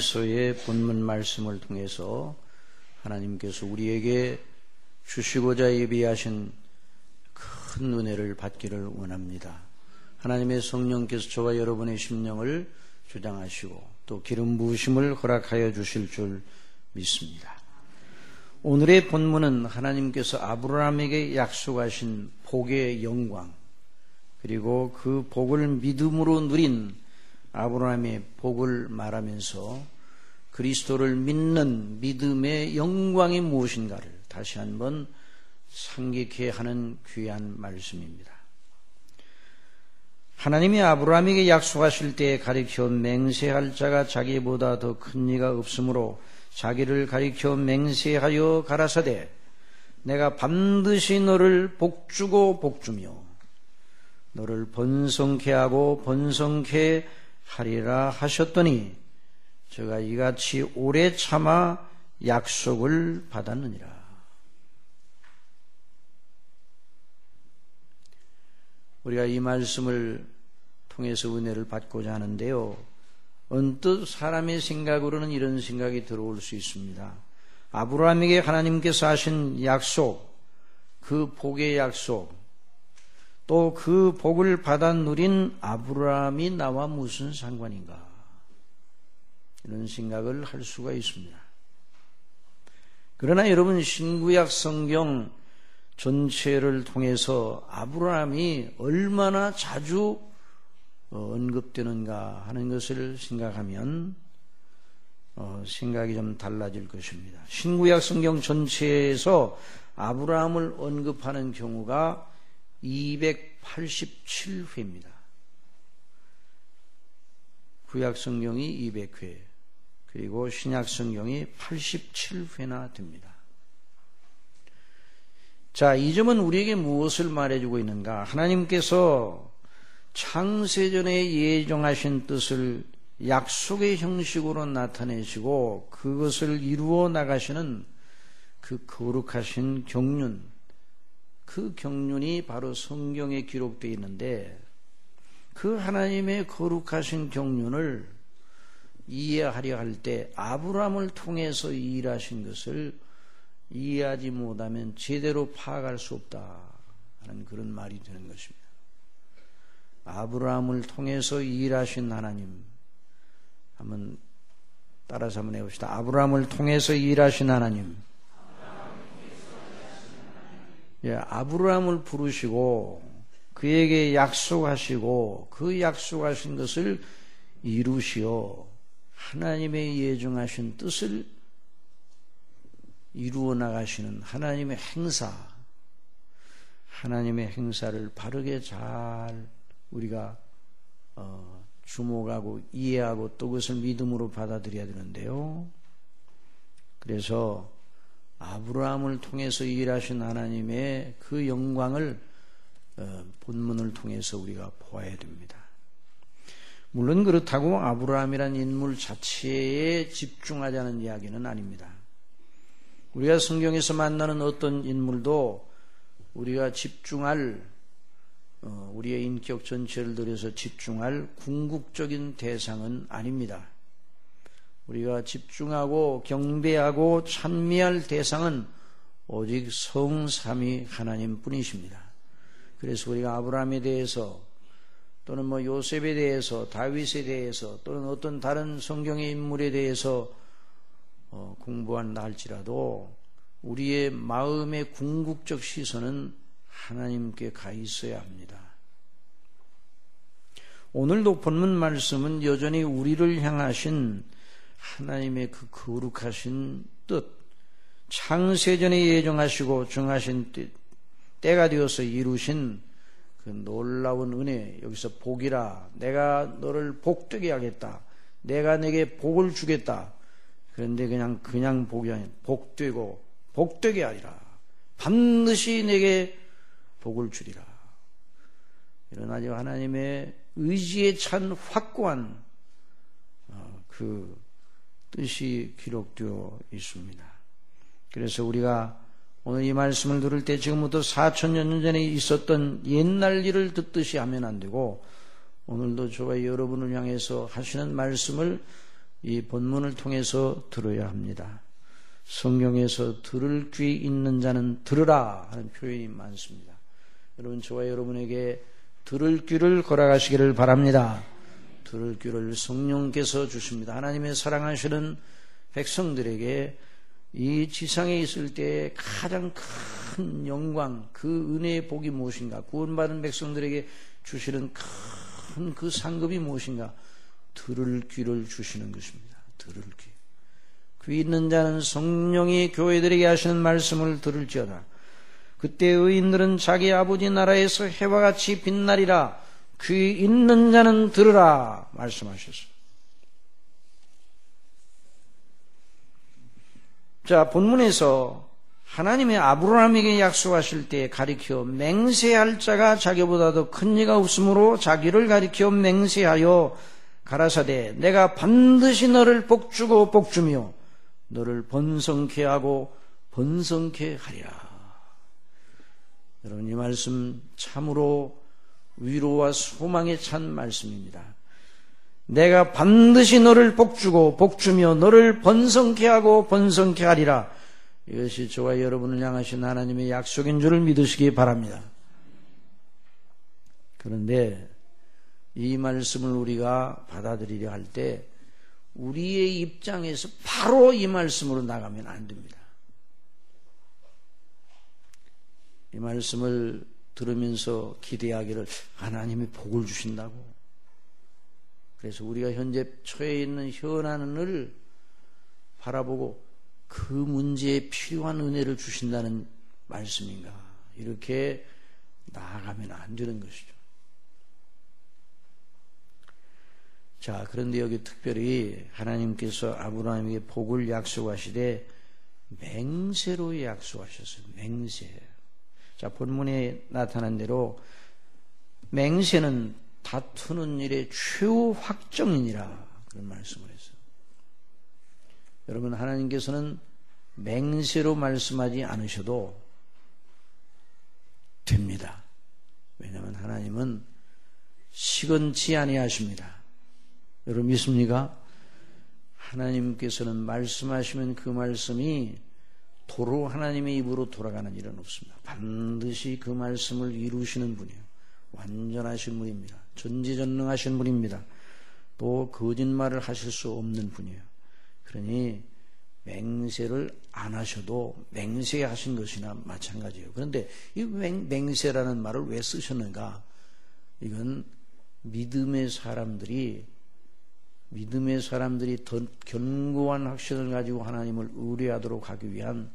히브리서의 본문 말씀을 통해서 하나님께서 우리에게 주시고자 예비하신 큰 은혜를 받기를 원합니다. 하나님의 성령께서 저와 여러분의 심령을 주장하시고 또 기름 부으심을 허락하여 주실 줄 믿습니다. 오늘의 본문은 하나님께서 아브라함에게 약속하신 복의 영광, 그리고 그 복을 믿음으로 누린 아브라함의 복을 말하면서 그리스도를 믿는 믿음의 영광이 무엇인가를 다시 한번 상기케 하는 귀한 말씀입니다. 하나님이 아브라함에게 약속하실 때에 가리켜 맹세할 자가 자기보다 더 큰 이가 없으므로 자기를 가리켜 맹세하여 가라사대 내가 반드시 너를 복주고 복주며 너를 번성케 하고 번성케 하리라 하셨더니 저가 이같이 오래 참아 약속을 받았느니라. 우리가 이 말씀을 통해서 은혜를 받고자 하는데요, 언뜻 사람의 생각으로는 이런 생각이 들어올 수 있습니다. 아브라함에게 하나님께서 하신 약속, 그 복의 약속, 또 그 복을 받아 누린 아브라함이 나와 무슨 상관인가, 이런 생각을 할 수가 있습니다. 그러나 여러분, 신구약 성경 전체를 통해서 아브라함이 얼마나 자주 언급되는가 하는 것을 생각하면 생각이 좀 달라질 것입니다. 신구약 성경 전체에서 아브라함을 언급하는 경우가 287회입니다. 구약 성경이 200회, 그리고 신약 성경이 87회나 됩니다. 자, 이 점은 우리에게 무엇을 말해주고 있는가? 하나님께서 창세전에 예정하신 뜻을 약속의 형식으로 나타내시고 그것을 이루어 나가시는 그 거룩하신 경륜, 그 경륜이 바로 성경에 기록되어 있는데, 그 하나님의 거룩하신 경륜을 이해하려 할 때 아브라함을 통해서 일하신 것을 이해하지 못하면 제대로 파악할 수 없다 하는 그런 말이 되는 것입니다. 아브라함을 통해서 일하신 하나님, 한번 따라서 한번 해봅시다. 아브라함을 통해서 일하신 하나님. 예, 아브라함을 부르시고 그에게 약속하시고 그 약속하신 것을 이루시어 하나님의 예정하신 뜻을 이루어 나가시는 하나님의 행사, 하나님의 행사를 바르게 잘 우리가 주목하고 이해하고 또 그것을 믿음으로 받아들여야 되는데요. 그래서 아브라함을 통해서 일하신 하나님의 그 영광을 본문을 통해서 우리가 보아야 됩니다. 물론 그렇다고 아브라함이라는 인물 자체에 집중하자는 이야기는 아닙니다. 우리가 성경에서 만나는 어떤 인물도 우리가 집중할, 우리의 인격 전체를 들여서 집중할 궁극적인 대상은 아닙니다. 우리가 집중하고 경배하고 찬미할 대상은 오직 성삼위 하나님 뿐이십니다. 그래서 우리가 아브라함에 대해서 또는 요셉에 대해서, 다윗에 대해서 또는 어떤 다른 성경의 인물에 대해서 공부한다 할지라도 우리의 마음의 궁극적 시선은 하나님께 가 있어야 합니다. 오늘도 본문 말씀은 여전히 우리를 향하신 하나님의 그 거룩하신 뜻, 창세전에 예정하시고 정하신 때가 되어서 이루신 그 놀라운 은혜, 여기서 복이라, 내가 너를 복되게 하겠다, 내가 내게 복을 주겠다. 그런데 그냥 복이 아니라 복되고 복되게 하리라, 반드시 내게 복을 주리라. 이런 아주 하나님의 의지에 찬 확고한 그 뜻이 기록되어 있습니다. 그래서 우리가 오늘 이 말씀을 들을 때 지금부터 4,000여 년 전에 있었던 옛날 일을 듣듯이 하면 안 되고 오늘도 저와 여러분을 향해서 하시는 말씀을 이 본문을 통해서 들어야 합니다. 성경에서 들을 귀 있는 자는 들으라 하는 표현이 많습니다. 여러분, 저와 여러분에게 들을 귀를 허락하시기를 바랍니다. 들을 귀를 성령께서 주십니다. 하나님의 사랑하시는 백성들에게 이 지상에 있을 때 가장 큰 영광, 그 은혜의 복이 무엇인가? 구원받은 백성들에게 주시는 큰 그 상급이 무엇인가? 들을 귀를 주시는 것입니다. 들을 귀. 귀 있는 자는 성령이 교회들에게 하시는 말씀을 들을지어다. 그때 의인들은 자기 아버지 나라에서 해와 같이 빛나리라. 귀 있는 자는 들으라 말씀하셨어요. 자, 본문에서 하나님의 아브라함에게 약속하실 때 가리켜 맹세할 자가 자기보다 더 큰 이가 없으므로 자기를 가리켜 맹세하여 가라사대 내가 반드시 너를 복주고 복주며 너를 번성케 하고 번성케 하리라. 여러분, 이 말씀 참으로 위로와 소망에 찬 말씀입니다. 내가 반드시 너를 복주고 복주며 너를 번성케 하고 번성케 하리라. 이것이 저와 여러분을 향하신 하나님의 약속인 줄을 믿으시기 바랍니다. 그런데 이 말씀을 우리가 받아들이려 할 때 우리의 입장에서 바로 이 말씀으로 나가면 안 됩니다. 이 말씀을 들으면서 기대하기를 하나님이 복을 주신다고. 그래서 우리가 현재 처해 있는 현안을 바라보고 그 문제에 필요한 은혜를 주신다는 말씀인가, 이렇게 나아가면 안 되는 것이죠. 자, 그런데 여기 특별히 하나님께서 아브라함에게 복을 약속하시되 맹세로 약속하셨어요. 맹세. 자, 본문에 나타난 대로 맹세는 다투는 일의 최후 확정이니라, 그런 말씀을 했어요. 여러분, 하나님께서는 맹세로 말씀하지 않으셔도 됩니다. 왜냐하면 하나님은 시건치 아니하십니다. 여러분 믿습니까? 하나님께서는 말씀하시면 그 말씀이 도로 하나님의 입으로 돌아가는 일은 없습니다. 반드시 그 말씀을 이루시는 분이에요. 완전하신 분입니다. 전지전능하신 분입니다. 또 거짓말을 하실 수 없는 분이에요. 그러니 맹세를 안 하셔도 맹세하신 것이나 마찬가지예요. 그런데 이 맹세라는 말을 왜 쓰셨는가? 이건 믿음의 사람들이 더 견고한 확신을 가지고 하나님을 의뢰하도록 하기 위한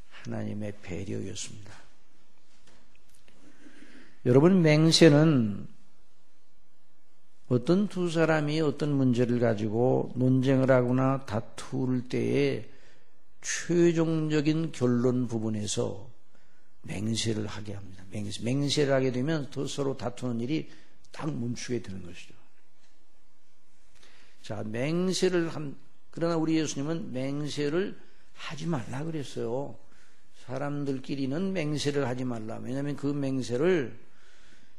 하나님의 배려였습니다. 여러분, 맹세는 어떤 두 사람이 어떤 문제를 가지고 논쟁을 하거나 다툴 때에 최종적인 결론 부분에서 맹세를 하게 합니다. 맹세를 하게 되면 더 서로 다투는 일이 딱 멈추게 되는 것이죠. 자, 그러나 우리 예수님은 맹세를 하지 말라 그랬어요. 사람들끼리는 맹세를 하지 말라. 왜냐하면 그 맹세를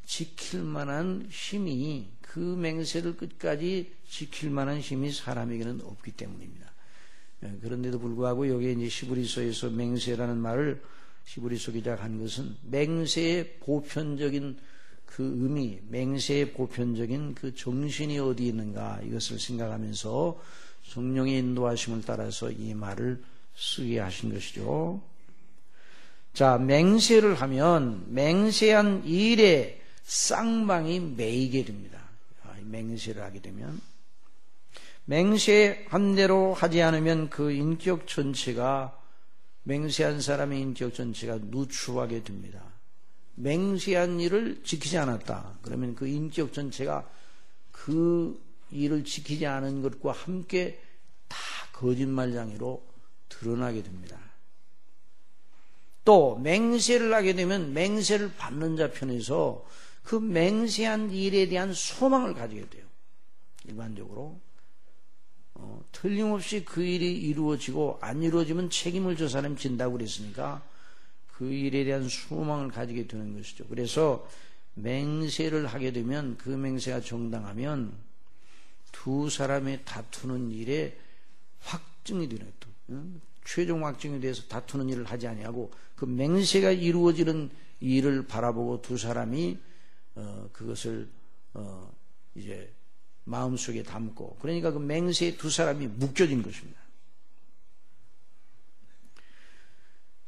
지킬 만한 힘이, 그 맹세를 끝까지 지킬 만한 힘이 사람에게는 없기 때문입니다. 그런데도 불구하고 여기에 이제 히브리서에서 맹세라는 말을 히브리서 기자가 한 것은 맹세의 보편적인 그 의미, 맹세의 보편적인 그 정신이 어디 있는가, 이것을 생각하면서 성령의 인도하심을 따라서 이 말을 쓰게 하신 것이죠. 자, 맹세를 하면 맹세한 일에 쌍방이 매이게 됩니다. 맹세를 하게 되면, 맹세한 대로 하지 않으면 그 인격 전체가, 맹세한 사람의 인격 전체가 누추하게 됩니다. 맹세한 일을 지키지 않았다. 그러면 그 인격 전체가 그 일을 지키지 않은 것과 함께 다 거짓말장애로 드러나게 됩니다. 또 맹세를 하게 되면 맹세를 받는 자 편에서 그 맹세한 일에 대한 소망을 가지게 돼요. 일반적으로 틀림없이 그 일이 이루어지고 안 이루어지면 책임을 저 사람이 진다고 그랬으니까 그 일에 대한 소망을 가지게 되는 것이죠. 그래서 맹세를 하게 되면, 그 맹세가 정당하면 두 사람이 다투는 일에 확증이 되는 것, 최종 확증이 돼서 다투는 일을 하지 아니하고 그 맹세가 이루어지는 일을 바라보고 두 사람이 그것을 이제 마음속에 담고, 그러니까 그 맹세에 두 사람이 묶여진 것입니다.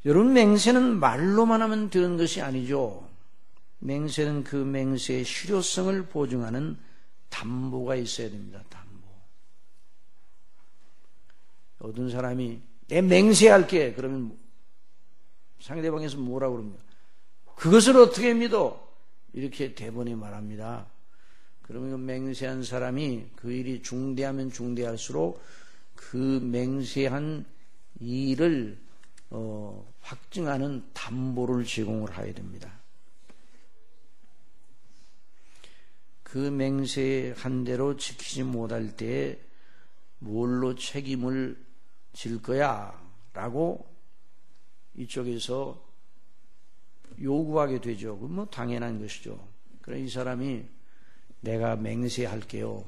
여러분, 맹세는 말로만 하면 되는 것이 아니죠. 맹세는 그 맹세의 실효성을 보증하는 담보가 있어야 됩니다. 담보. 어떤 사람이 내 맹세할게 그러면 상대방에서 뭐라고 그럽니까? 그것을 어떻게 믿어? 이렇게 대번에 말합니다. 그러면 그 맹세한 사람이 그 일이 중대하면 중대할수록 그 맹세한 일을 확증하는 담보를 제공을 해야 됩니다. 그 맹세한 대로 지키지 못할 때에 뭘로 책임을 질 거야? 라고 이쪽에서 요구하게 되죠. 그건 뭐 당연한 것이죠. 그래, 이 사람이 내가 맹세할게요.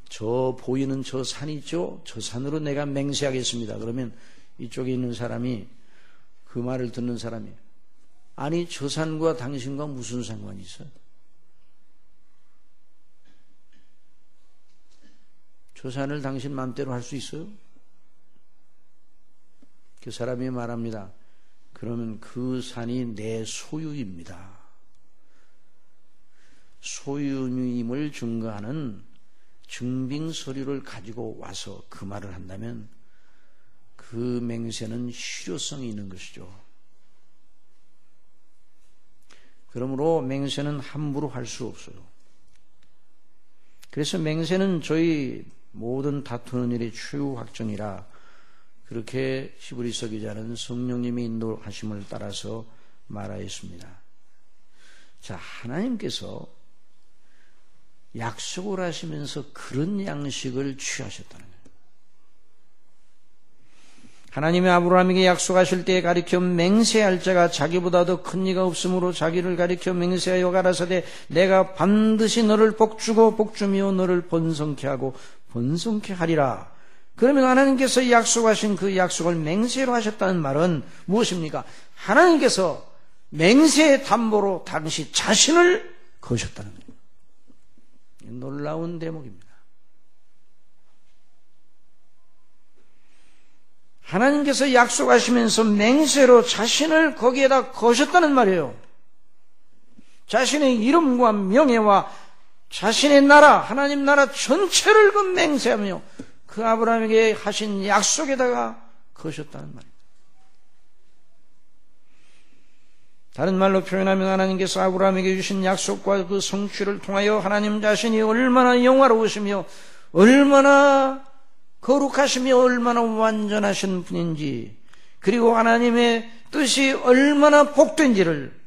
저 보이는 저 산 있죠? 저 산으로 내가 맹세하겠습니다. 그러면 이쪽에 있는 사람이, 그 말을 듣는 사람이, 아니 저 산과 당신과 무슨 상관이 있어? 저 산을 당신 마음대로 할 수 있어요? 그 사람이 말합니다. 그러면 그 산이 내 소유입니다. 소유임을 증거하는 증빙 서류를 가지고 와서 그 말을 한다면 그 맹세는 실효성이 있는 것이죠. 그러므로 맹세는 함부로 할 수 없어요. 그래서 맹세는 저희 모든 다투는 일의 최후 확정이라 그렇게 히브리서 기자는 성령님의 인도하심을 따라서 말하였습니다. 자, 하나님께서 약속을 하시면서 그런 양식을 취하셨다는 거예요. 하나님이 아브라함에게 약속하실 때에 가리켜 맹세할 자가 자기보다 더 큰 이가 없으므로 자기를 가리켜 맹세하여 가라사대 내가 반드시 너를 복주고 복주며 너를 번성케 하고 번성케 하리라. 그러면 하나님께서 약속하신 그 약속을 맹세로 하셨다는 말은 무엇입니까? 하나님께서 맹세의 담보로 당시 자신을 거셨다는 거예요. 놀라운 대목입니다. 하나님께서 약속하시면서 맹세로 자신을 거기에다 거셨다는 말이에요. 자신의 이름과 명예와 자신의 나라, 하나님 나라 전체를 그 맹세하며 그 아브라함에게 하신 약속에다가 거셨다는 말입니다. 다른 말로 표현하면 하나님께서 아브라함에게 주신 약속과 그 성취를 통하여 하나님 자신이 얼마나 영화로우시며 얼마나 거룩하시며 얼마나 완전하신 분인지, 그리고 하나님의 뜻이 얼마나 복된지를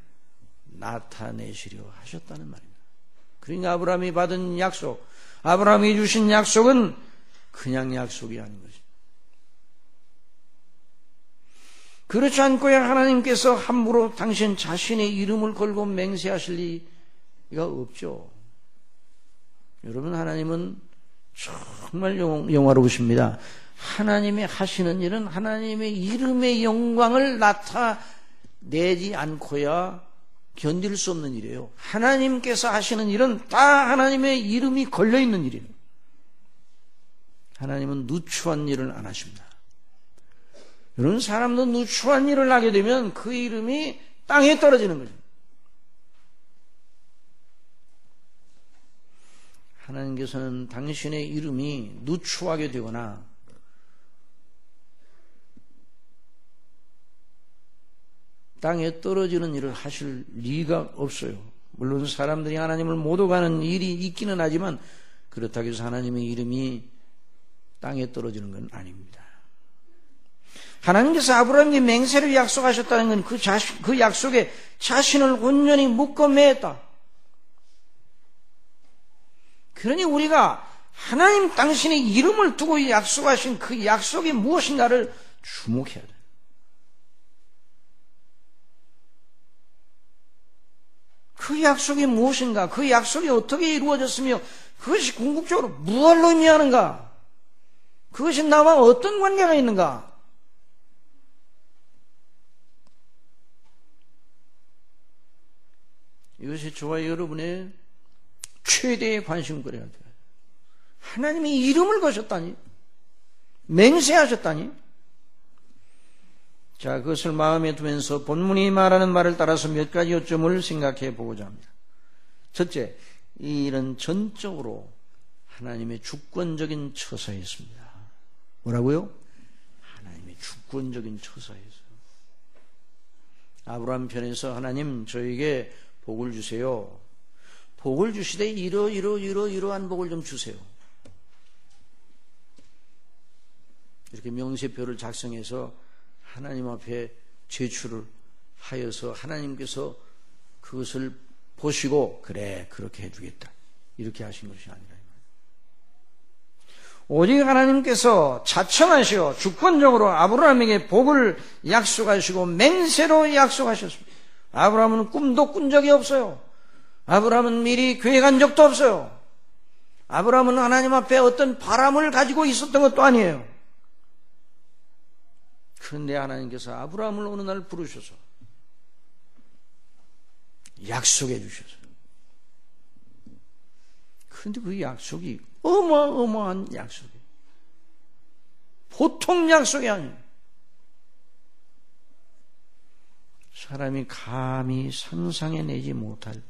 나타내시려 하셨다는 말입니다. 그러니까 아브라함이 받은 약속, 아브라함이 주신 약속은 그냥 약속이 아닌 것입니다. 그렇지 않고야 하나님께서 함부로 당신 자신의 이름을 걸고 맹세하실 리가 없죠. 여러분, 하나님은 정말 영화로우십니다. 하나님이 하시는 일은 하나님의 이름의 영광을 나타내지 않고야 견딜 수 없는 일이에요. 하나님께서 하시는 일은 다 하나님의 이름이 걸려있는 일이에요. 하나님은 누추한 일을 안 하십니다. 여러분, 사람도 누추한 일을 하게 되면 그 이름이 땅에 떨어지는 거죠. 하나님께서는 당신의 이름이 누추하게 되거나 땅에 떨어지는 일을 하실 리가 없어요. 물론 사람들이 하나님을 못 오가는 일이 있기는 하지만 그렇다고 해서 하나님의 이름이 땅에 떨어지는 건 아닙니다. 하나님께서 아브라함에게 맹세를 약속하셨다는 건 그 약속에 자신을 온전히 묶어 매었다. 그러니 우리가 하나님 당신의 이름을 두고 약속하신 그 약속이 무엇인가를 주목해야 돼요. 그 약속이 무엇인가, 그 약속이 어떻게 이루어졌으며 그것이 궁극적으로 무엇을 의미하는가? 그것이 나와 어떤 관계가 있는가? 이것이 저와 여러분의 최대의 관심거리가 돼요. 하나님이 이름을 거셨다니, 맹세하셨다니. 자, 그것을 마음에 두면서 본문이 말하는 말을 따라서 몇 가지 요점을 생각해 보고자 합니다. 첫째, 이 일은 전적으로 하나님의 주권적인 처사에 있습니다. 뭐라고요? 하나님의 주권적인 처사에 있어요. 아브라함 편에서 하나님 저에게 복을 주세요. 복을 주시되 이러한 복을 좀 주세요. 이렇게 명세표를 작성해서 하나님 앞에 제출을 하여서 하나님께서 그것을 보시고 그래 그렇게 해주겠다 이렇게 하신 것이 아니라 오직 하나님께서 자청하시어 주권적으로 아브라함에게 복을 약속하시고 맹세로 약속하셨습니다. 아브라함은 꿈도 꾼 적이 없어요. 아브라함은 미리 계획한 적도 없어요. 아브라함은 하나님 앞에 어떤 바람을 가지고 있었던 것도 아니에요. 그런데 하나님께서 아브라함을 어느 날 부르셔서 약속해 주셔서, 그런데 그 약속이 어마어마한 약속이에요. 보통 약속이 아니에요. 사람이 감히 상상해내지 못할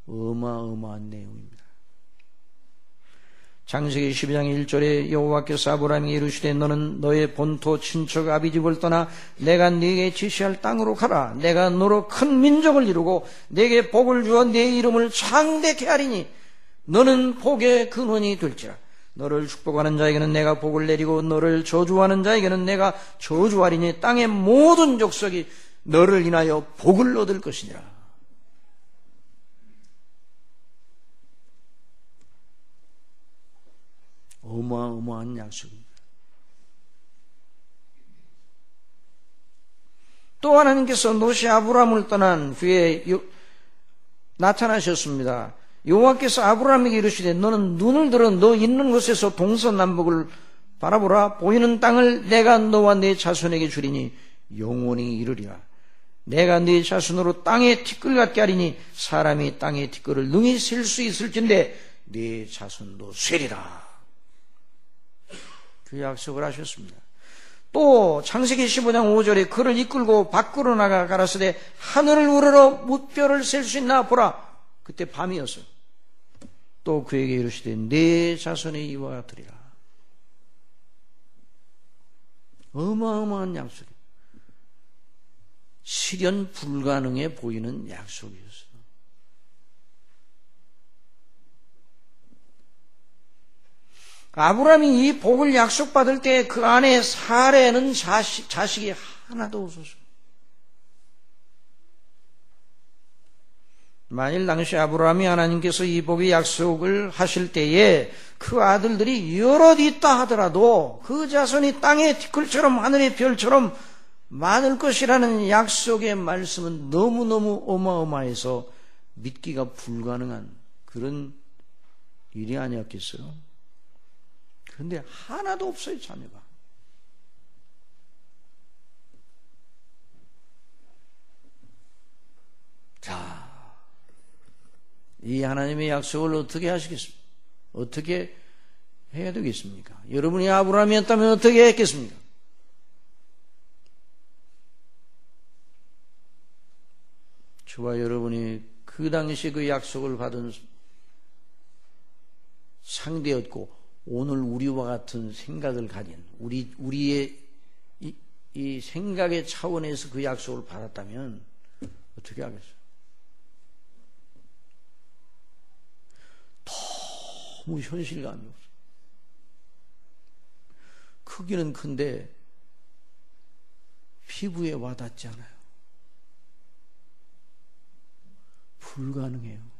어마어마한 내용입니다. 창세기 12장 1절에 여호와께서 아브라함에게 이르시되 너는 너의 본토 친척 아비집을 떠나 내가 네게 지시할 땅으로 가라. 내가 너로 큰 민족을 이루고 네게 복을 주어 네 이름을 창대케 하리니 너는 복의 근원이 될지라. 너를 축복하는 자에게는 내가 복을 내리고 너를 저주하는 자에게는 내가 저주하리니 땅의 모든 족속이 너를 인하여 복을 얻을 것이니라. 어마어마한 약속입니다. 또 하나님께서 롯이 아브라함을 떠난 후에 나타나셨습니다. 여호와께서 아브라함에게 이르시되 너는 눈을 들어 너 있는 곳에서 동서남북을 바라보라. 보이는 땅을 내가 너와 네 자손에게 주리니 영원히 이르리라. 내가 네 자손으로 땅의 티끌 같게 하리니 사람이 땅의 티끌을 능히 셀 수 있을진데 네 자손도 세리라. 그 약속을 하셨습니다. 또 창세기 15장 5절에 그를 이끌고 밖으로 나가 가라사대 하늘을 우러러 무뼈를 셀 수 있나 보라. 그때 밤이었어요. 또 그에게 이르시되 네 자손의 이와 같으리라. 어마어마한 약속이에요. 실현 불가능해 보이는 약속이었어요. 아브라함이 이 복을 약속받을 때 그 안에 사례는 자식이 하나도 없었어요. 만일 당시 아브라함이 하나님께서 이 복의 약속을 하실 때에 그 아들들이 여럿 있다 하더라도 그 자손이 땅의 티끌처럼 하늘의 별처럼 많을 것이라는 약속의 말씀은 너무너무 어마어마해서 믿기가 불가능한 그런 일이 아니었겠어요? 그런데 하나도 없어요, 자녀가. 자, 이 하나님의 약속을 어떻게 하시겠습니까? 어떻게 해야 되겠습니까? 여러분이 아브라함이었다면 어떻게 했겠습니까? 저와 여러분이 그 당시 그 약속을 받은 상대였고 오늘 우리와 같은 생각을 가진 우리의 이 생각의 차원에서 그 약속을 받았다면 어떻게 하겠어요? 너무 현실감이 없어요. 크기는 큰데 피부에 와닿지 않아요. 불가능해요.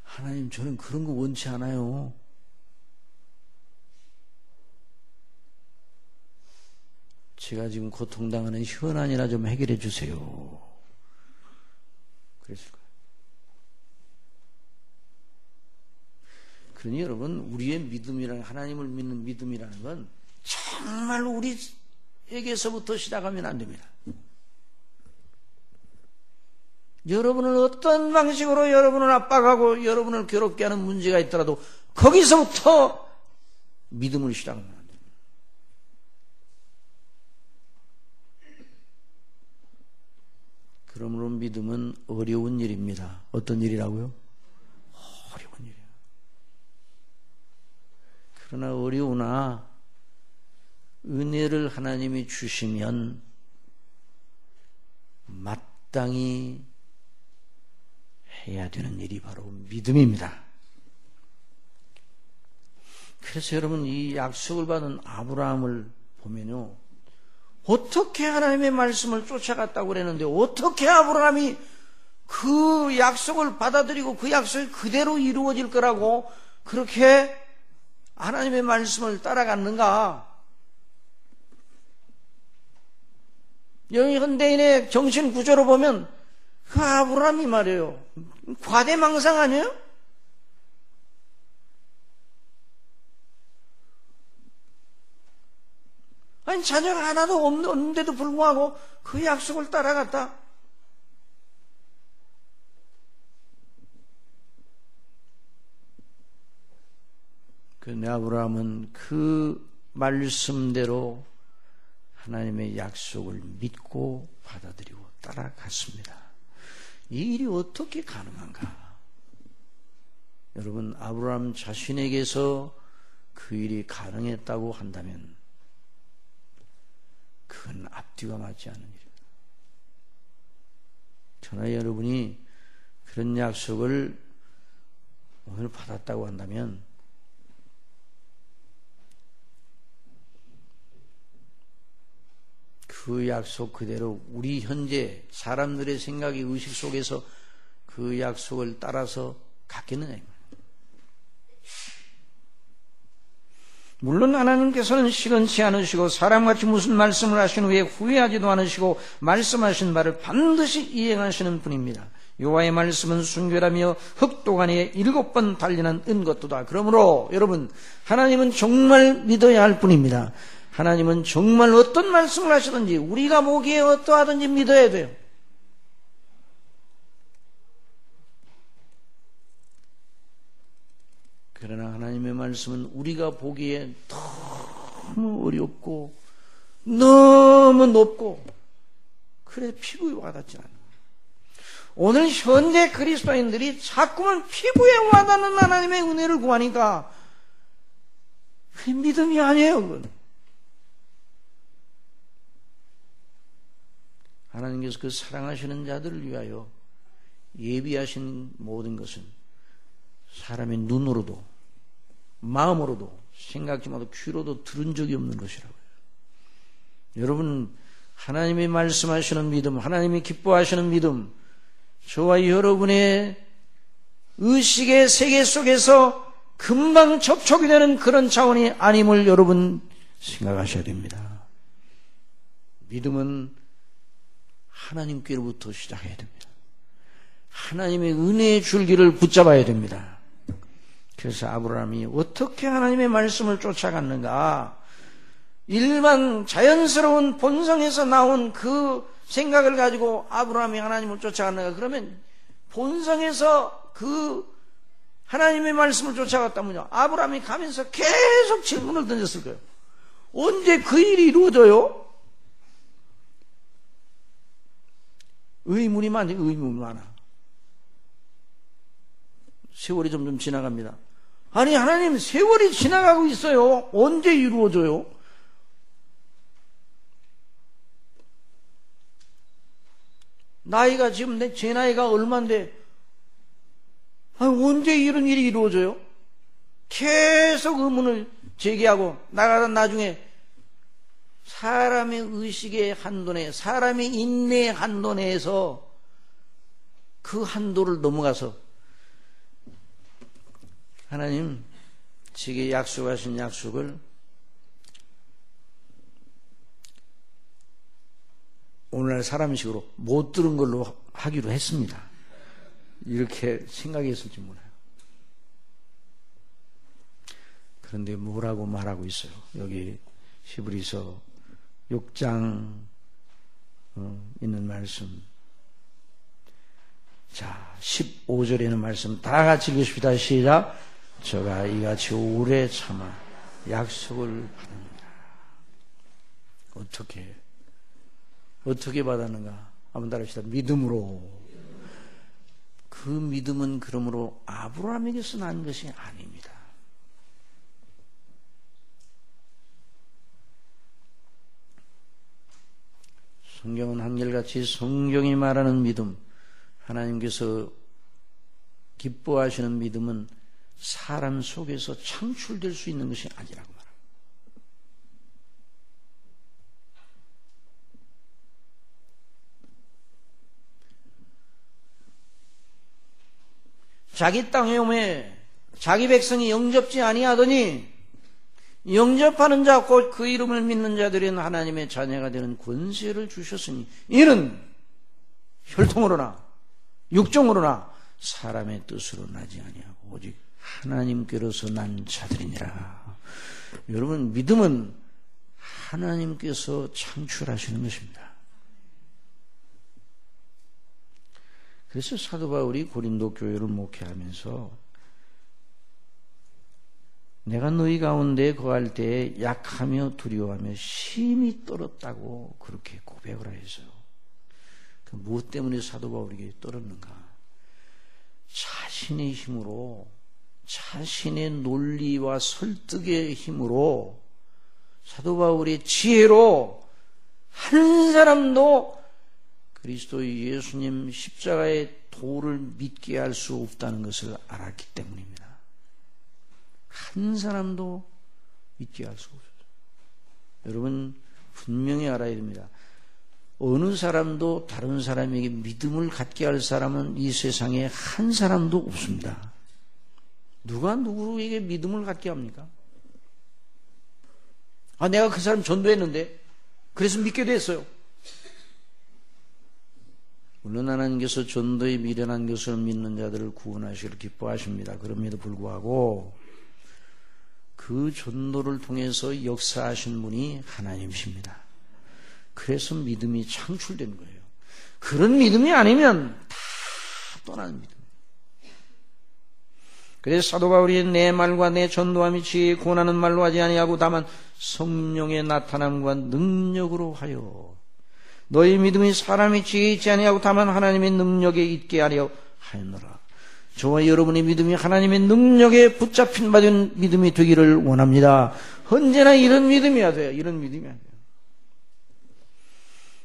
하나님, 저는 그런 거 원치 않아요. 제가 지금 고통당하는 현안이나 좀 해결해 주세요. 그랬을 거예요. 그러니 여러분, 우리의 믿음이라는, 하나님을 믿는 믿음이라는 건 정말 우리에게서부터 시작하면 안 됩니다. 여러분은 어떤 방식으로 여러분을 압박하고 여러분을 괴롭게 하는 문제가 있더라도 거기서부터 믿음을 시작하면 안 됩니다. 그러므로 믿음은 어려운 일입니다. 어떤 일이라고요? 어려운 일이에요. 그러나 어려우나 은혜를 하나님이 주시면 마땅히 해야 되는 일이 바로 믿음입니다. 그래서 여러분, 이 약속을 받은 아브라함을 보면요, 어떻게 하나님의 말씀을 쫓아갔다고 그랬는데 어떻게 아브라함이 그 약속을 받아들이고 그 약속이 그대로 이루어질 거라고 그렇게 하나님의 말씀을 따라갔는가? 여기 현대인의 정신 구조로 보면 그 아브라함이 말이에요, 과대망상 아니에요? 아니, 자녀가 하나도 없는데도 불구하고 그 약속을 따라갔다. 그런데 아브라함은 그 말씀대로 하나님의 약속을 믿고 받아들이고 따라갔습니다. 이 일이 어떻게 가능한가? 여러분, 아브라함 자신에게서 그 일이 가능했다고 한다면 그건 앞뒤가 맞지 않는 일입니다. 저나 여러분이 그런 약속을 오늘 받았다고 한다면 그 약속 그대로 우리 현재 사람들의 생각이 의식 속에서 그 약속을 따라서 갔겠느냐. 물론 하나님께서는 시건치 않으시고 사람같이 무슨 말씀을 하신 후에 후회하지도 않으시고 말씀하신 바를 반드시 이행하시는 분입니다. 여호와의 말씀은 순결하며 흑도간에 7번 달리는 은것도다. 그러므로 여러분, 하나님은 정말 믿어야 할 분입니다. 하나님은 정말 어떤 말씀을 하시든지 우리가 보기에 어떠하든지 믿어야 돼요. 그러나 하나님의 말씀은 우리가 보기에 너무 어렵고 너무 높고 그래 피부에 와닿지 않아요. 오늘 현재 그리스도인들이 자꾸만 피부에 와닿는 하나님의 은혜를 구하니까 그게 믿음이 아니에요. 그건. 하나님께서 그 사랑하시는 자들을 위하여 예비하신 모든 것은 사람의 눈으로도 마음으로도 생각지 못하고 귀로도 들은 적이 없는 것이라고요. 여러분, 하나님이 말씀하시는 믿음, 하나님이 기뻐하시는 믿음, 저와 여러분의 의식의 세계 속에서 금방 접촉이 되는 그런 차원이 아님을 여러분 생각하셔야 됩니다. 믿음은 하나님께로부터 시작해야 됩니다. 하나님의 은혜의 줄기를 붙잡아야 됩니다. 그래서 아브라함이 어떻게 하나님의 말씀을 쫓아갔는가? 일반 자연스러운 본성에서 나온 그 생각을 가지고 아브라함이 하나님을 쫓아갔는가? 그러면 본성에서 그 하나님의 말씀을 쫓아갔다면요, 아브라함이 가면서 계속 질문을 던졌을 거예요. 언제 그 일이 이루어져요? 의문이 많아. 세월이 점점 지나갑니다. 아니, 하나님, 세월이 지나가고 있어요. 언제 이루어져요? 나이가 지금 제 나이가 얼마인데 언제 이런 일이 이루어져요? 계속 의문을 제기하고 나가다 나중에 사람의 의식의 한도 내, 사람의 인내의 한도 내에서 그 한도를 넘어가서 하나님, 제게 약속하신 약속을 오늘날 사람식으로 못 들은 걸로 하기로 했습니다. 이렇게 생각했을지 몰라요. 그런데 뭐라고 말하고 있어요? 여기 히브리서 6장 있는 말씀. 자, 15절에는 말씀 다 같이 읽으십시다. 시작. 저가 이같이 오래 참아 약속을 받습니다. 어떻게 받았는가? 한번 따라합시다. 믿음으로. 그 믿음은 그러므로 아브라함에게서 난 것이 아닙니다. 성경은 한결같이 성경이 말하는 믿음, 하나님께서 기뻐하시는 믿음은 사람 속에서 창출될 수 있는 것이 아니라고 말합니다. 자기 땅에 오매 자기 백성이 영접지 아니하더니 영접하는 자 곧 그 이름을 믿는 자들은 하나님의 자녀가 되는 권세를 주셨으니 이는 혈통으로나 육종으로나 사람의 뜻으로 나지 아니하고 오직 하나님께로서 난 자들이니라. 여러분, 믿음은 하나님께서 창출하시는 것입니다. 그래서 사도 바울이 고린도 교회를 목회하면서 내가 너희 가운데 거할 때 약하며 두려워하며 심히 떨었다고 그렇게 고백을 하였어요. 그 무엇 때문에 사도 바울에게 떨었는가? 자신의 힘으로, 자신의 논리와 설득의 힘으로, 사도 바울의 지혜로 한 사람도 그리스도의 예수님 십자가의 도를 믿게 할 수 없다는 것을 알았기 때문입니다. 한 사람도 믿게 할 수 없어요. 여러분, 분명히 알아야 됩니다. 어느 사람도 다른 사람에게 믿음을 갖게 할 사람은 이 세상에 한 사람도 없습니다. 누가 누구에게 믿음을 갖게 합니까? 내가 그 사람 전도했는데 그래서 믿게 됐어요. 물론 하나님께서 전도에 미련한 것을 믿는 자들을 구원하시기를 기뻐하십니다. 그럼에도 불구하고 그 전도를 통해서 역사하신 분이 하나님이십니다. 그래서 믿음이 창출된 거예요. 그런 믿음이 아니면 다 떠나는 믿음. 그래서 사도 바울이 내 말과 내 전도함이 지혜에 권하는 말로 하지 아니하고 다만 성령의 나타남과 능력으로 하여 너희 믿음이 사람이 지혜에 있지 아니하고 다만 하나님의 능력에 있게 하려 하였노라. 저와 여러분의 믿음이 하나님의 능력에 붙잡힌 바 된 믿음이 되기를 원합니다. 언제나 이런 믿음이어야 돼요. 이런 믿음이어야 돼요.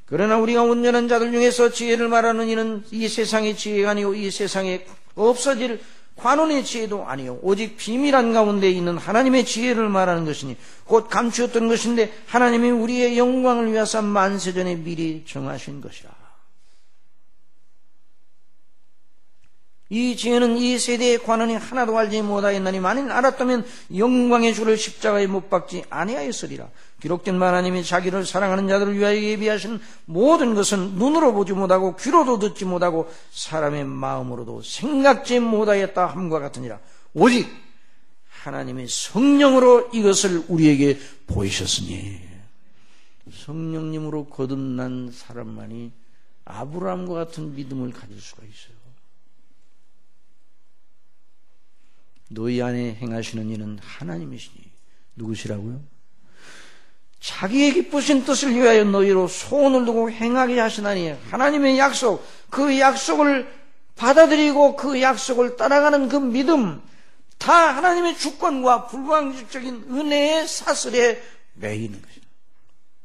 그러나 우리가 온전한 자들 중에서 지혜를 말하는 이는 이 세상의 지혜가 아니요 이 세상에 없어질 관원의 지혜도 아니요 오직 비밀한 가운데 있는 하나님의 지혜를 말하는 것이니 곧 감추었던 것인데 하나님이 우리의 영광을 위하사 만세전에 미리 정하신 것이라. 이 지혜는 이 세대의 관원이 하나도 알지 못하였나니 만일 알았다면 영광의 주를 십자가에 못 박지 아니하였으리라. 기록된 바 하나님이 자기를 사랑하는 자들을 위하여 예비하신 모든 것은 눈으로 보지 못하고 귀로도 듣지 못하고 사람의 마음으로도 생각지 못하였다 함과 같으니라. 오직 하나님의 성령으로 이것을 우리에게 보이셨으니 성령님으로 거듭난 사람만이 아브라함과 같은 믿음을 가질 수가 있어요. 너희 안에 행하시는 이는 하나님이시니 누구시라고요? 자기의 기쁘신 뜻을 위하여 너희로 소원을 두고 행하게 하시나니 하나님의 약속, 그 약속을 받아들이고 그 약속을 따라가는 그 믿음 다 하나님의 주권과 불가항력적인 은혜의 사슬에 매이는 것입니다.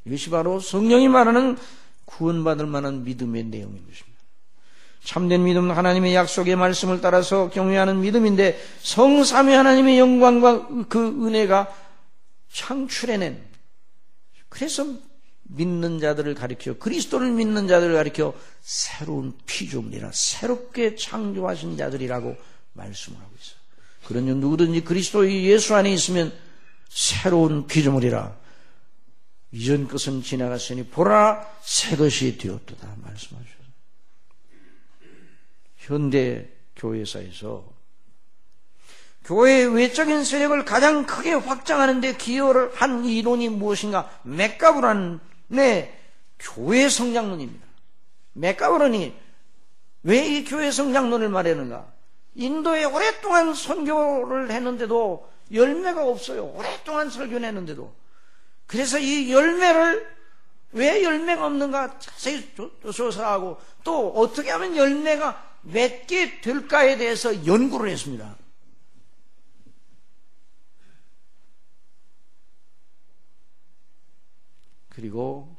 이것이 바로 성령이 말하는 구원받을 만한 믿음의 내용인 것입니다. 참된 믿음은 하나님의 약속의 말씀을 따라서 경외하는 믿음인데 성삼위 하나님의 영광과 그 은혜가 창출해낸, 그래서 믿는 자들을 가리켜, 그리스도를 믿는 자들을 가리켜 새로운 피조물이라 새롭게 창조하신 자들이라고 말씀을 하고 있어요. 그러니 누구든지 그리스도의 예수 안에 있으면 새로운 피조물이라 이전 것은 지나갔으니 보라 새 것이 되었도다 말씀하셨어요. 현대 교회사에서 교회의 외적인 세력을 가장 크게 확장하는 데 기여를 한 이론이 무엇인가? 맥가브란의 교회 성장론입니다. 맥가브란이 왜 이 교회 성장론을 말하는가? 인도에 오랫동안 선교를 했는데도 열매가 없어요. 오랫동안 설교를 했는데도. 그래서 이 열매를 왜 열매가 없는가 자세히 조사하고 또 어떻게 하면 열매가 맺게 될까에 대해서 연구를 했습니다. 그리고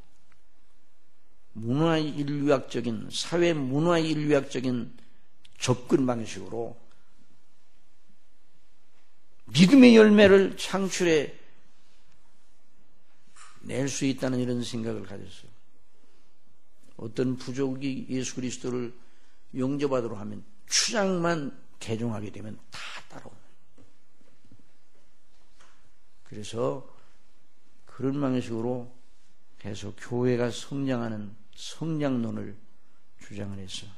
문화인류학적인, 사회 문화인류학적인 접근 방식으로 믿음의 열매를 창출해 낼 수 있다는 이런 생각을 가졌어요. 어떤 부족이 예수 그리스도를 영접하도록 하면 추장만 개종하게 되면 다 따라오는. 그래서 그런 방식으로 계속 교회가 성장하는 성장론을 주장을 했어요.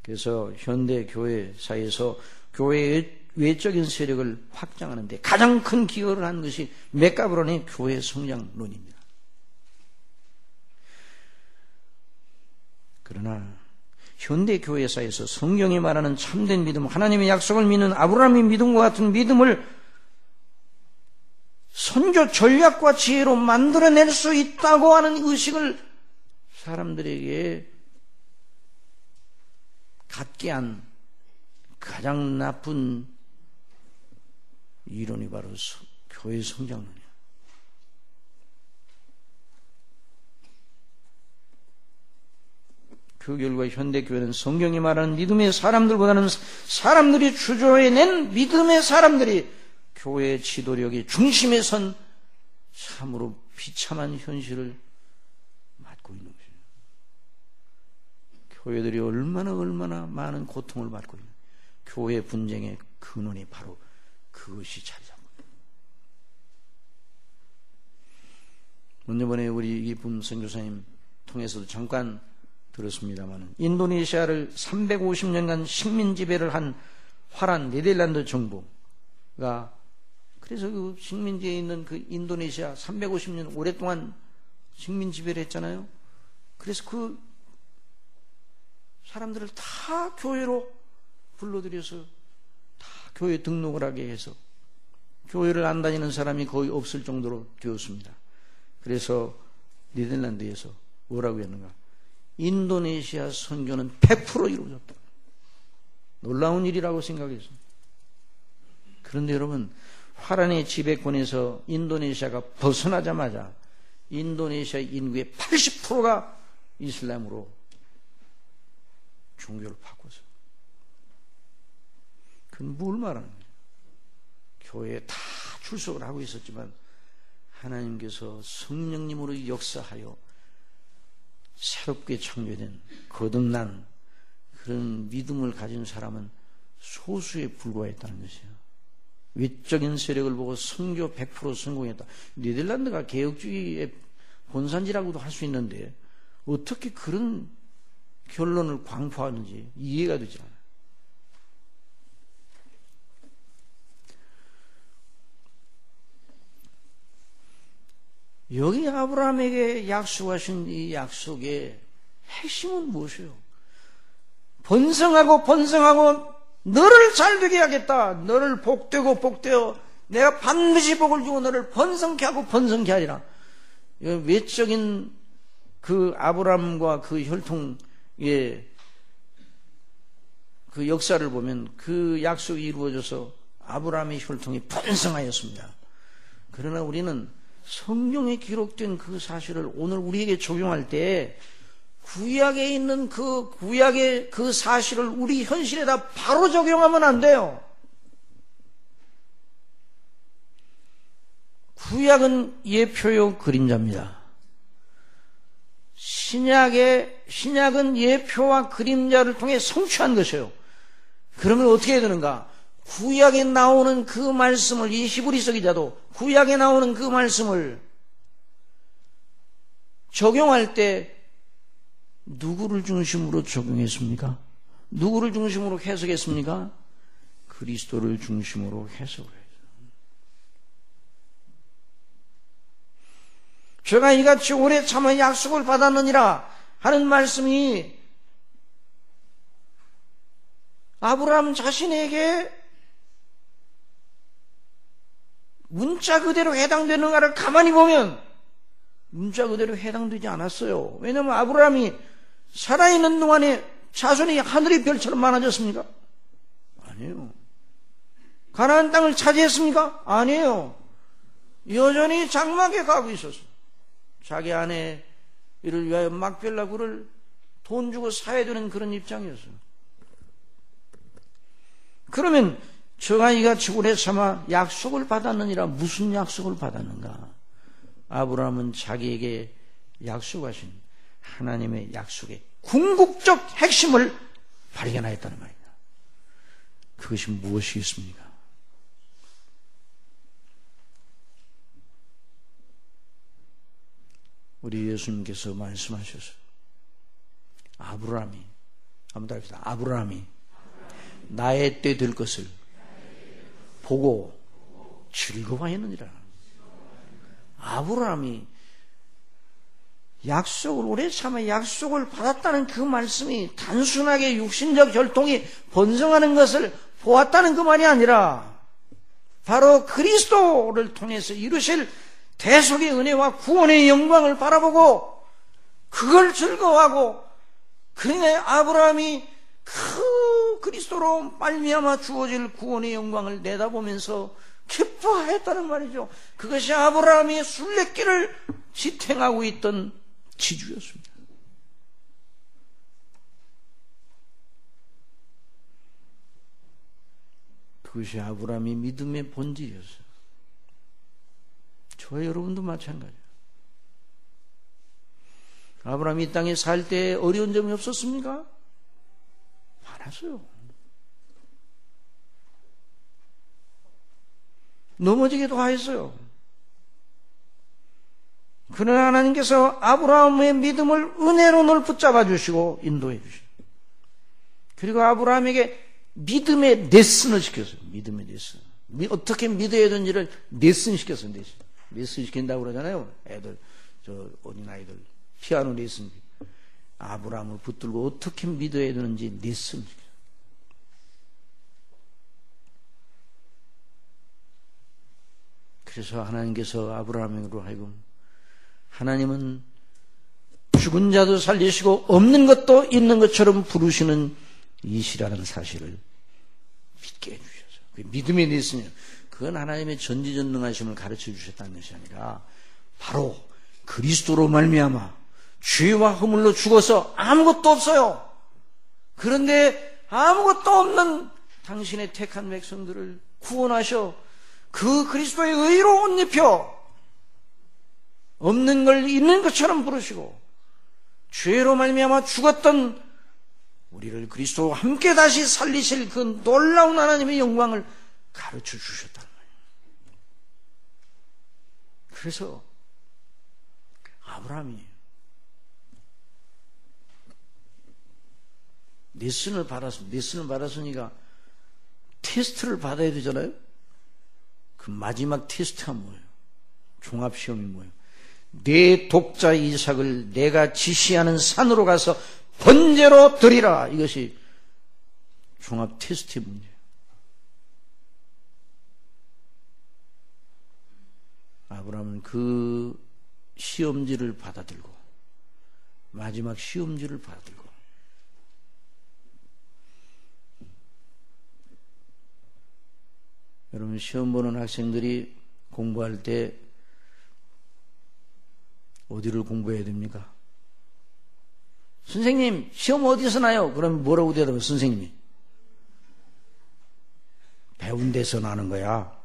그래서 현대 교회사에서 교회의 외적인 세력을 확장하는 데 가장 큰 기여를 한 것이 맥가브론의 교회 성장론입니다. 그러나 현대 교회사에서 성경이 말하는 참된 믿음, 하나님의 약속을 믿는 아브라함의 믿음과 같은 믿음을 선교 전략과 지혜로 만들어낼 수 있다고 하는 의식을 사람들에게 갖게 한 가장 나쁜 이론이 바로 교회 성장론이에요. 그 결과 현대교회는 성경이 말하는 믿음의 사람들보다는 사람들이 주조해낸 믿음의 사람들이 교회의 지도력이 중심에 선 참으로 비참한 현실을 맞고 있는 것이에요. 교회들이 얼마나 많은 고통을 받고 있는 교회 분쟁의 근원이 바로 그것이 자리 잡고 있는. 이번에 우리 이분 선교사님 통해서도 잠깐 들었습니다만 인도네시아를 350년간 식민 지배를 한 화란 네덜란드 정부가 그래서 그 식민지에 있는 그 인도네시아 350년 오랫동안 식민 지배를 했잖아요. 그래서 그 사람들을 다 교회로 불러들여서 다 교회 등록을 하게 해서 교회를 안 다니는 사람이 거의 없을 정도로 되었습니다. 그래서 네덜란드에서 뭐라고 했는가? 인도네시아 선교는 100% 이루어졌다. 놀라운 일이라고 생각했습니다. 그런데 여러분, 화란의 지배권에서 인도네시아가 벗어나자마자 인도네시아 인구의 80%가 이슬람으로 종교를 바꿨어요. 그건 뭘 말하는 거예요? 교회에 다 출석을 하고 있었지만 하나님께서 성령님으로 역사하여 새롭게 창조된 거듭난 그런 믿음을 가진 사람은 소수에 불과했다는 것이에요. 외적인 세력을 보고 선교 100% 성공했다. 네덜란드가 개혁주의의 본산지라고도 할 수 있는데 어떻게 그런 결론을 광포하는지 이해가 되지 않아요. 여기 아브라함에게 약속하신 이 약속의 핵심은 무엇이에요? 번성하고 너를 잘되게 하겠다. 너를 복되어 내가 반드시 복을 주고 너를 번성케 하고 번성케 하리라. 외적인 그 아브라함과 그 혈통의 그 역사를 보면 그 약속이 이루어져서 아브라함의 혈통이 번성하였습니다. 그러나 우리는 성경에 기록된 그 사실을 오늘 우리에게 적용할 때 구약에 있는 그 구약의 그 사실을 우리 현실에다 바로 적용하면 안 돼요. 구약은 예표요 그림자입니다. 신약은 예표와 그림자를 통해 성취한 것이에요. 그러면 어떻게 해야 되는가? 구약에 나오는 그 말씀을 이 히브리서 기자도 구약에 나오는 그 말씀을 적용할 때 누구를 중심으로 적용했습니까? 누구를 중심으로 해석했습니까? 그리스도를 중심으로 해석을 해요. 제가 이같이 오래 참아 약속을 받았느니라 하는 말씀이 아브라함 자신에게 문자 그대로 해당되는가를 가만히 보면 문자 그대로 해당되지 않았어요. 왜냐하면 아브라함이 살아있는 동안에 자손이 하늘의 별처럼 많아졌습니까? 아니에요. 가나안 땅을 차지했습니까? 아니에요. 여전히 장막에 가고 있었어요. 자기 아내 이를 위하여 막벨라 굴을 돈 주고 사야 되는 그런 입장이었어요. 그러면 저가 이같이 오래 참아 약속을 받았느니라. 무슨 약속을 받았는가? 아브라함은 자기에게 약속하신 하나님의 약속의 궁극적 핵심을 발견하였다는 말입니다. 그것이 무엇이겠습니까? 우리 예수님께서 말씀하셨어요. 아브라함이 한번 합시다. 아브라함이 나의 때 될 것을 보고 즐거워했느니라. 아브라함이 약속을 오래 참아 약속을 받았다는 그 말씀이 단순하게 육신적 혈통이 번성하는 것을 보았다는 그 말이 아니라 바로 그리스도를 통해서 이루실 대속의 은혜와 구원의 영광을 바라보고 그걸 즐거워하고 그러니 아브라함이 그 그리스도로 말미암아 주어질 구원의 영광을 내다보면서 기뻐하였다는 말이죠. 그것이 아브라함이 순례길을 지탱하고 있던 지주였습니다. 그것이 아브라함이 믿음의 본질이었어요. 저와 여러분도 마찬가지예요. 아브라함이 이 땅에 살 때 어려운 점이 없었습니까? 많았어요. 넘어지기도 하였어요. 그러나 하나님께서 아브라함의 믿음을 은혜로 늘 붙잡아 주시고 인도해 주시고 그리고 아브라함에게 믿음의 레슨을 시켰어요. 믿음의 레슨. 어떻게 믿어야 되는지를 레슨 시켰어요. 레슨 시킨다고 그러잖아요. 애들, 어린아이들 피아노 레슨. 아브라함을 붙들고 어떻게 믿어야 되는지 레슨 시켰어요. 그래서 하나님께서 아브라함으로 하여금 하나님은 죽은 자도 살리시고 없는 것도 있는 것처럼 부르시는 이시라는 사실을 믿게 해주셔서 그 믿음의 레슨이에요. 그건 하나님의 전지전능하심을 가르쳐 주셨다는 것이 아니라 바로 그리스도로 말미암아 죄와 허물로 죽어서 아무것도 없어요. 그런데 아무것도 없는 당신의 택한 백성들을 구원하셔 그 그리스도의 의로 옷 입혀 없는 걸 있는 것처럼 부르시고 죄로 말미암아 죽었던 우리를 그리스도와 함께 다시 살리실 그 놀라운 하나님의 영광을 가르쳐 주셨단 말이에요. 그래서 아브라함이 레슨을 받았으니까 테스트를 받아야 되잖아요. 그 마지막 테스트가 뭐예요? 종합시험이 뭐예요? 내 독자 이삭을 내가 지시하는 산으로 가서 번제로 드리라. 이것이 종합 테스트의 문제예요. 아브라함은 그 시험지를 받아들고 마지막 시험지를 받아들고 여러분 시험 보는 학생들이 공부할 때 어디를 공부해야 됩니까? 선생님 시험 어디서 나요? 그러면 뭐라고 대답해요? 선생님이 배운 데서 나는 거야.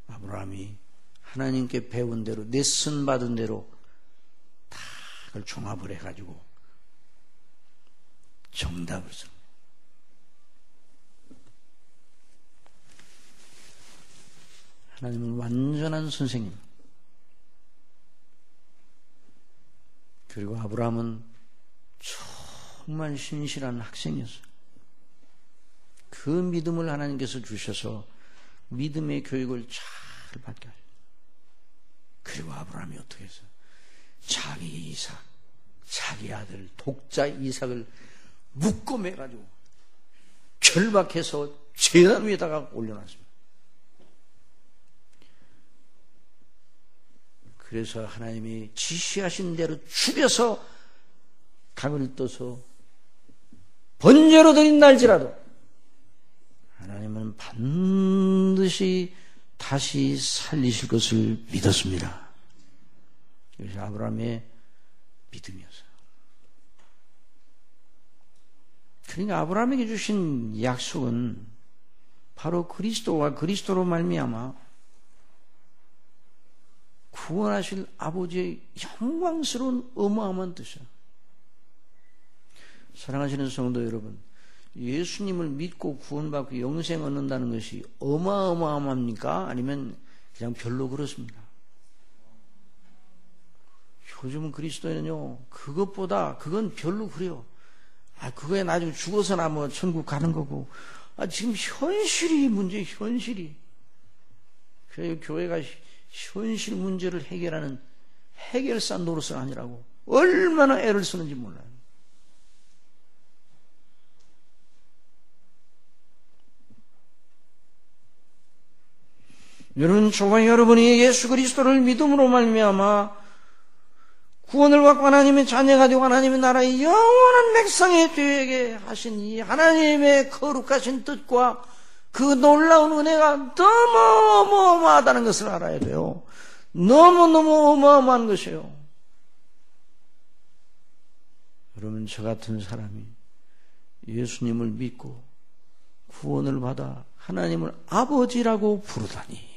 아브라함이 하나님께 배운 대로 레슨 받은 대로 다 그걸 종합을 해가지고 정답을 씁니다. 하나님은 완전한 선생님. 그리고 아브라함은 정말 신실한 학생이었어요. 그 믿음을 하나님께서 주셔서 믿음의 교육을 잘 받게 하셨어요. 그리고 아브라함이 어떻게 했어요? 자기 이삭, 자기 아들 독자 이삭을 묶어 매가지고 결박해서 제단 위에다가 올려놨습니다. 그래서 하나님이 지시하신 대로 죽여서 강을 떠서 번제로 드린날지라도 하나님은 반드시 다시 살리실 것을 믿었습니다. 이것이 아브라함의 믿음이었어요. 그러니까 아브라함에게 주신 약속은 바로 그리스도와 그리스도로 말미암아 구원하실 아버지의 영광스러운 어마어마한 뜻이에요. 사랑하시는 성도 여러분, 예수님을 믿고 구원받고 영생 얻는다는 것이 어마어마합니까? 아니면 그냥 별로 그렇습니다. 요즘 그리스도인은요, 그것보다 그건 별로 그래요. 그거에 나중에 죽어서나 뭐 천국 가는 거고. 지금 현실이 문제, 현실이. 그래요, 교회가 현실 문제를 해결하는 해결사 노릇은 아니라고. 얼마나 애를 쓰는지 몰라요. 여러분, 저와 여러분이 예수 그리스도를 믿음으로 말미암아 구원을 받고 하나님의 자녀가 되고 하나님의 나라의 영원한 백성이 되게 하신 이 하나님의 거룩하신 뜻과 그 놀라운 은혜가 너무 어마어마하다는 것을 알아야 돼요. 너무너무 어마어마한 것이에요. 여러분, 저 같은 사람이 예수님을 믿고 구원을 받아 하나님을 아버지라고 부르다니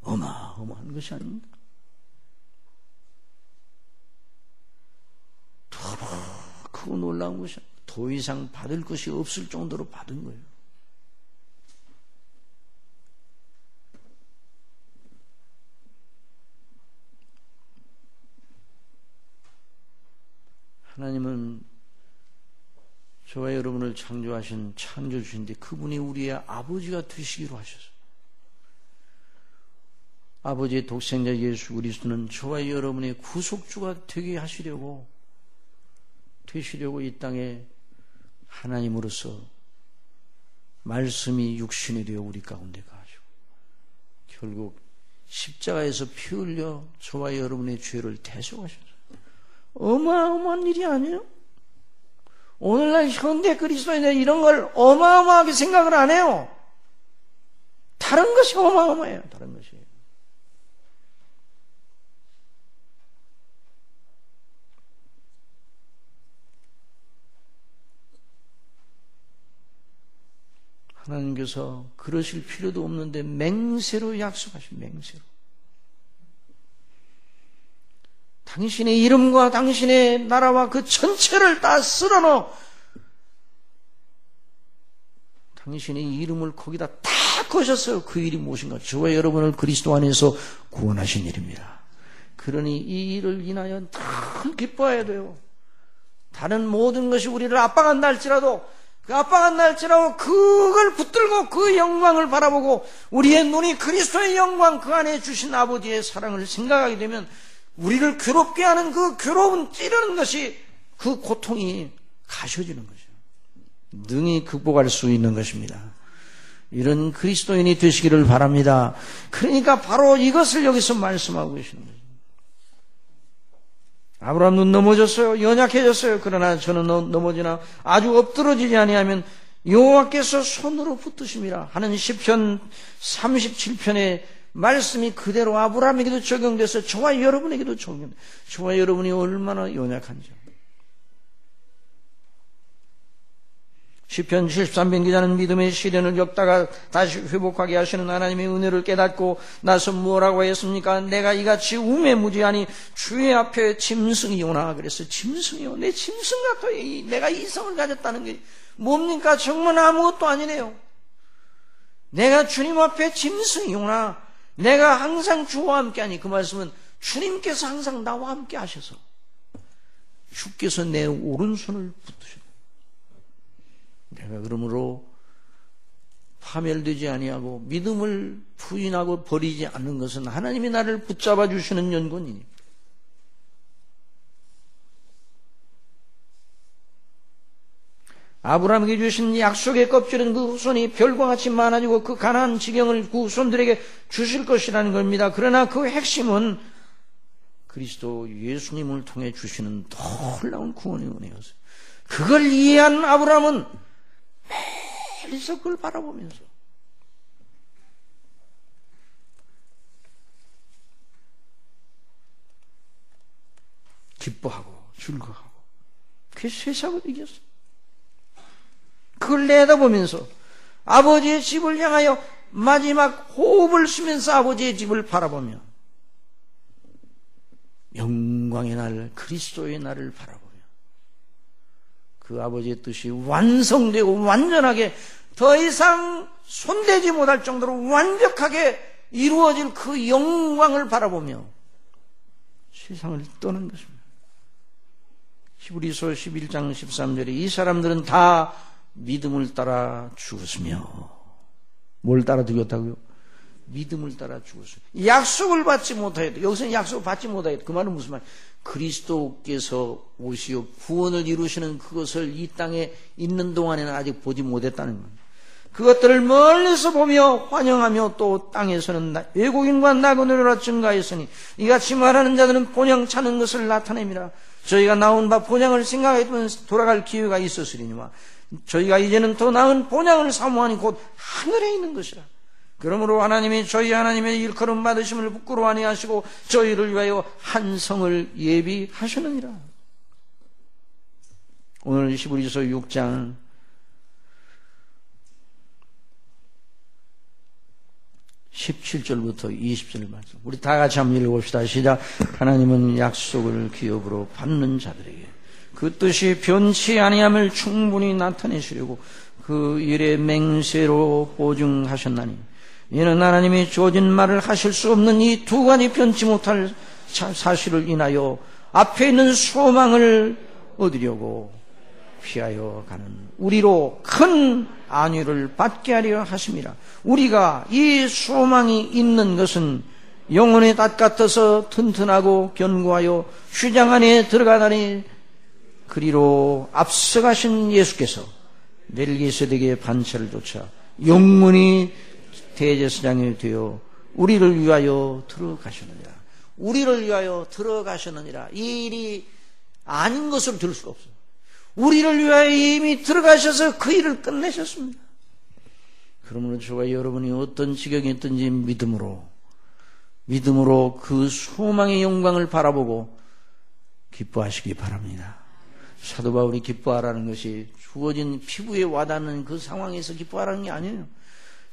어마어마한 것이 아닙니다. 너무 크고 놀라운 것이 더 이상 받을 것이 없을 정도로 받은 거예요. 하나님은 저와 여러분을 창조하신 창조주인데 그분이 우리의 아버지가 되시기로 하셨어요. 아버지의 독생자 예수 그리스도는 저와 여러분의 구속주가 되게 하시려고 이 땅에 하나님으로서 말씀이 육신이 되어 우리 가운데 가시고 결국 십자가에서 피 흘려 저와 여러분의 죄를 대속하셨어요. 어마어마한 일이 아니에요? 오늘날 현대 그리스도인들 이런 걸 어마어마하게 생각을 안 해요. 다른 것이 어마어마해요. 다른 것이. 하나님께서 그러실 필요도 없는데 맹세로 약속하신 맹세로. 당신의 이름과 당신의 나라와 그 전체를 다 쓸어넣어 당신의 이름을 거기다 다 거셨어요. 그 일이 무엇인가? 저와 여러분을 그리스도 안에서 구원하신 일입니다. 그러니 이 일을 인하여 늘 기뻐해야 돼요. 다른 모든 것이 우리를 압박한다 할지라도 그걸 붙들고 그 영광을 바라보고 우리의 눈이 그리스도의 영광 그 안에 주신 아버지의 사랑을 생각하게 되면 우리를 괴롭게 하는 그 괴로운 찌르는 것이 그 고통이 가셔지는 거죠. 능히 극복할 수 있는 것입니다. 이런 그리스도인이 되시기를 바랍니다. 그러니까 바로 이것을 여기서 말씀하고 계시는 거죠. 아브라함은 넘어졌어요. 연약해졌어요. 그러나 저는 넘어지나 아주 엎드러지지 아니하면 여호와께서 손으로 붙드심이라 하는 시편 37편의 말씀이 그대로 아브라함에게도 적용돼서 저와 여러분에게도 적용돼요. 저와 여러분이 얼마나 연약한지. 시편 73편 기자는 믿음의 시련을 겪다가 다시 회복하게 하시는 하나님의 은혜를 깨닫고 나서 뭐라고 했습니까? 내가 이같이 우매무지하니 주의 앞에 짐승이오나. 그래서 짐승이요, 내 짐승 같아요. 내가 이성을 가졌다는 게 뭡니까? 정말 아무것도 아니네요. 내가 주님 앞에 짐승이오나. 내가 항상 주와 함께하니, 그 말씀은 주님께서 항상 나와 함께 하셔서 주께서 내 오른손을 붙드셨다. 내가 그러므로 파멸되지 아니하고 믿음을 부인하고 버리지 않는 것은 하나님이 나를 붙잡아 주시는 연고니 아브라함에게 주신 약속의 껍질은 그 후손이 별과 같이 많아지고 그 가나안 지경을 그 후손들에게 주실 것이라는 겁니다. 그러나 그 핵심은 그리스도 예수님을 통해 주시는 놀라운 구원의 은혜였어요. 그걸 이해한 아브라함은 매일서 그걸 바라보면서 기뻐하고 즐거워하고 그 세상을 이겼어요. 그걸 내다보면서 아버지의 집을 향하여 마지막 호흡을 쉬면서 아버지의 집을 바라보며 영광의 날, 그리스도의 날을 바라보며 그 아버지의 뜻이 완성되고 완전하게 더 이상 손대지 못할 정도로 완벽하게 이루어질 그 영광을 바라보며 세상을 떠난 것입니다. 히브리서 11장 13절에 이 사람들은 다 믿음을 따라 죽었으며 뭘 따라 죽었다고요? 믿음을 따라 죽었어요. 약속을 받지 못하였다. 여기서는 약속을 받지 못하였다. 그 말은 무슨 말? 그리스도께서 오시어 구원을 이루시는 그것을 이 땅에 있는 동안에는 아직 보지 못했다는 겁니다. 그것들을 멀리서 보며 환영하며 또 땅에서는 외국인과 나그네라 증가했으니 이같이 말하는 자들은 본향 차는 것을 나타냅니다. 저희가 나온 바 본향을 생각하면 돌아갈 기회가 있었으리니와 저희가 이제는 더 나은 본향을 사모하니 곧 하늘에 있는 것이라. 그러므로 하나님이 저희 하나님의 일컬음 받으심을 부끄러워 아니하시고 저희를 위하여 한 성을 예비하셨느니라. 오늘 히브리서 6장 17절부터 20절 말씀 우리 다 같이 한번 읽어봅시다. 시작. 하나님은 약속을 기업으로 받는 자들에게 그 뜻이 변치 아니함을 충분히 나타내시려고 그 일의 맹세로 보증하셨나니 이는 하나님이 주어진 말을 하실 수 없는 이 두 가지 변치 못할 사실을 인하여 앞에 있는 소망을 얻으려고 피하여 가는 우리로 큰 안위를 받게 하려 하심이라. 우리가 이 소망이 있는 것은 영혼의 닷 같아서 튼튼하고 견고하여 휘장 안에 들어가다니 그리로 앞서가신 예수께서 멜기세덱의 반차를 쫓아 영원히 대제사장이 되어 우리를 위하여 들어가셨느니라. 우리를 위하여 들어가셨느니라. 이 일이 아닌 것으로 들을 수가 없어요. 우리를 위하여 이미 들어가셔서 그 일을 끝내셨습니다. 그러므로 저와 여러분이 어떤 지경에 있든지 믿음으로 그 소망의 영광을 바라보고 기뻐하시기 바랍니다. 사도 바울이 기뻐하라는 것이 주어진 피부에 와닿는 그 상황에서 기뻐하라는 게 아니에요.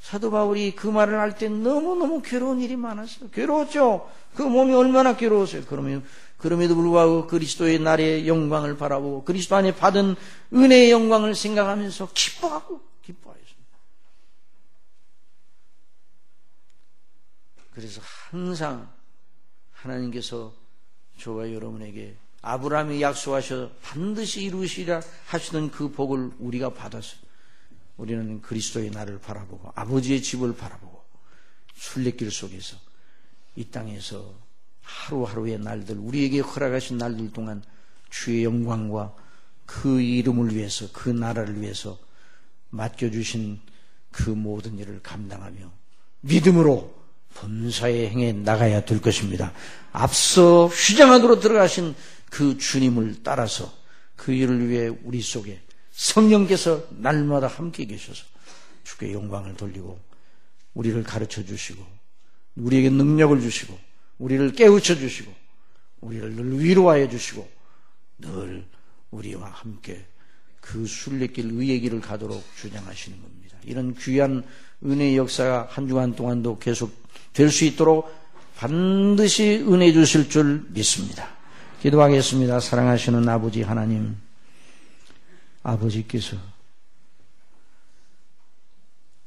사도 바울이 그 말을 할 때 너무너무 괴로운 일이 많았어요. 괴로웠죠. 그 몸이 얼마나 괴로웠어요. 그럼에도 불구하고 그리스도의 날의 영광을 바라보고 그리스도 안에 받은 은혜의 영광을 생각하면서 기뻐했습니다. 그래서 항상 하나님께서 저와 여러분에게 아브라함이 약속하셔 반드시 이루시리라 하시던 그 복을 우리가 받았어요. 우리는 그리스도의 날을 바라보고 아버지의 집을 바라보고 순례길 속에서 이 땅에서 하루하루의 날들, 우리에게 허락하신 날들 동안 주의 영광과 그 이름을 위해서, 그 나라를 위해서 맡겨주신 그 모든 일을 감당하며 믿음으로 범사에 행해 나가야 될 것입니다. 앞서 휘장 안으로 들어가신 그 주님을 따라서 그 일을 위해 우리 속에 성령께서 날마다 함께 계셔서 주께 영광을 돌리고 우리를 가르쳐 주시고 우리에게 능력을 주시고 우리를 깨우쳐 주시고 우리를 늘 위로하여 주시고 늘 우리와 함께 그 순례길 의의 길을 가도록 주장하시는 겁니다. 이런 귀한 은혜의 역사가 한 주간 동안도 계속 될 수 있도록 반드시 은혜 주실 줄 믿습니다. 기도하겠습니다. 사랑하시는 아버지 하나님, 아버지께서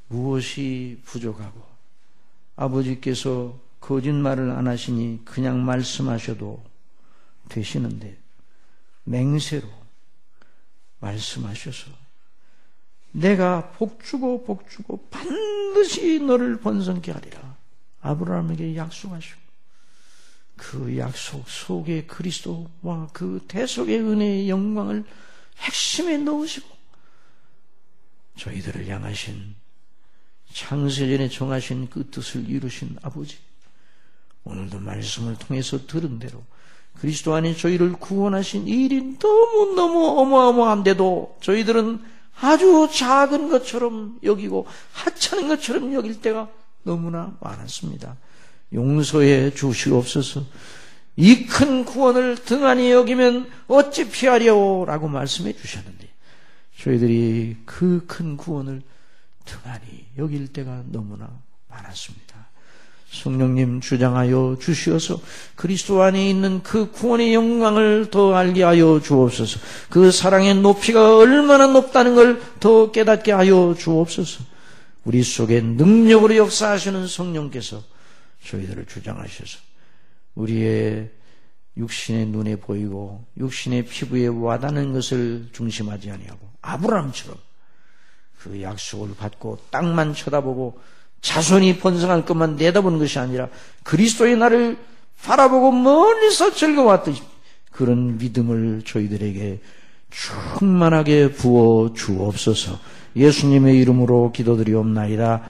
무엇이 부족하고 아버지께서 거짓말을 안 하시니 그냥 말씀하셔도 되시는데 맹세로 말씀하셔서 내가 복주고 반드시 너를 번성케 하리라. 아브라함에게 약속하시고 그 약속 속에 그리스도와 그 대속의 은혜의 영광을 핵심에 넣으시고 저희들을 향하신 창세전에 정하신 그 뜻을 이루신 아버지, 오늘도 말씀을 통해서 들은 대로 그리스도 안에 저희를 구원하신 이 일이 너무너무 어마어마한데도 저희들은 아주 작은 것처럼 여기고 하찮은 것처럼 여길 때가 너무나 많았습니다. 용서해 주시옵소서. 이 큰 구원을 등한히 여기면 어찌 피하려라고 말씀해 주셨는데 저희들이 그 큰 구원을 등한히 여길 때가 너무나 많았습니다. 성령님 주장하여 주시어서 그리스도 안에 있는 그 구원의 영광을 더 알게 하여 주옵소서. 그 사랑의 높이가 얼마나 높다는 걸 더 깨닫게 하여 주옵소서. 우리 속에 능력으로 역사하시는 성령께서 저희들을 주장하셔서 우리의 육신의 눈에 보이고 육신의 피부에 와닿는 것을 중심하지 아니하고 아브라함처럼 그 약속을 받고 땅만 쳐다보고 자손이 번성할 것만 내다보는 것이 아니라 그리스도의 나를 바라보고 멀리서 즐거워했듯이 그런 믿음을 저희들에게 충만하게 부어 주옵소서. 예수님의 이름으로 기도드리옵나이다.